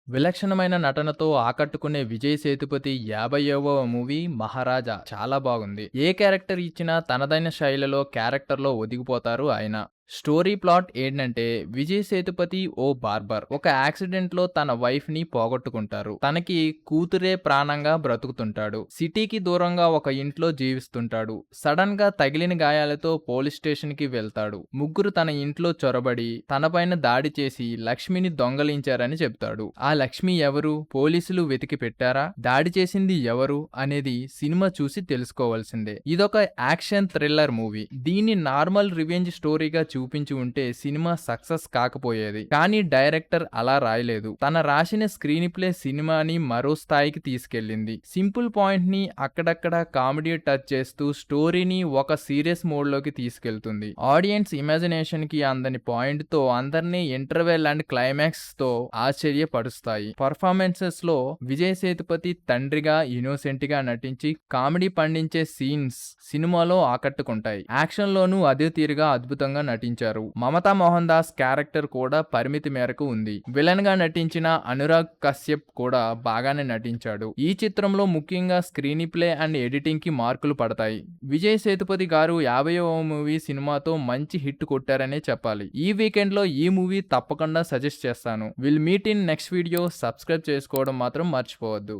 విలక్షణమైన నటనతో ఆకట్టుకునే విజయ్ సేతుపతి 50వ మూవీ 'మహారాజా' చాలా బాగుంది. ఏ క్యారెక్టర్ ఇచ్చినా తనదైన శైలిలో క్యారెక్టర్‌లో ఒదిగిపోతారు ఆయన. స్టోరీ ప్లాట్ ఏంటంటే విజయ్ సేతుపతి ఓ బార్బర్. ఒక యాక్సిడెంట్‌లో తన వైఫ్‌ని పోగొట్టుకుంటారు. తనకి కూతురే ప్రాణంగా బ్రతుకుతుంటాడు. సిటీకి దూరంగా ఒక ఇంట్లో జీవిస్తుంటాడు. సడన్‌గా తగిలిన గాయాలతో పోలీస్ స్టేషన్‌కి వెళ్తాడు. ముగ్గురు తన ఇంట్లో చొరబడి తనపైన దాడి చేసి లక్ష్మిని దొంగలించారని చెప్తాడు. ఆ లక్ష్మి ఎవరు? పోలీసులు వెతికి పెట్టారా? దాడి చేసింది ఎవరు? అనేది సినిమా చూసి తెలుసుకోవాల్సిందే. ఇదొక యాక్షన్ థ్రిల్లర్ మూవీ. దీన్ని నార్మల్ రివెంజ్ స్టోరీగా చూపించి ఉంటే సినిమా సక్సెస్ కాకపోయేది. కానీ డైరెక్టర్ అలా రాయలేదు. తన రాసిన స్క్రీన్ ప్లే సినిమాని మరో స్థాయికి తీసుకెళ్లింది. సింపుల్ పాయింట్ ని అక్కడక్కడ కామెడీ టచ్ చేస్తూ స్టోరీని ఒక సీరియస్ మోడ్ లోకి తీసుకెళ్తుంది. ఆడియన్స్ ఇమాజినేషన్ కి అందని పాయింట్ తో అందరినీ ఇంటర్వెల్ అండ్ క్లైమాక్స్ తో ఆశ్చర్యపరుస్తాయి. పర్ఫార్మెన్సెస్ లో విజయ్ సేతుపతి తండ్రిగా ఇన్నోసెంట్ గా నటించి కామెడీ పండించే సీన్స్ సినిమాలో ఆకట్టుకుంటాయి. యాక్షన్ లోనూ అదే తీరుగా అద్భుతంగా నటించారు. మమతా మోహన్ దాస్ క్యారెక్టర్ కూడా పరిమితి మేరకు ఉంది. విలన్ గా నటించిన అనురాగ్ కశ్యప్ కూడా బాగానే నటించాడు. ఈ చిత్రంలో ముఖ్యంగా స్క్రీన్ ప్లే అండ్ ఎడిటింగ్ కి మార్కులు పడతాయి. విజయ్ సేతుపతి గారు 50వ మూవీ సినిమాతో మంచి హిట్ కొట్టారనే చెప్పాలి. ఈ వీకెండ్ లో ఈ మూవీ తప్పకుండా సజెస్ట్ చేస్తాను. Will meet in next video. Subscribe చేసుకోవడం మాత్రం మర్చిపోవద్దు.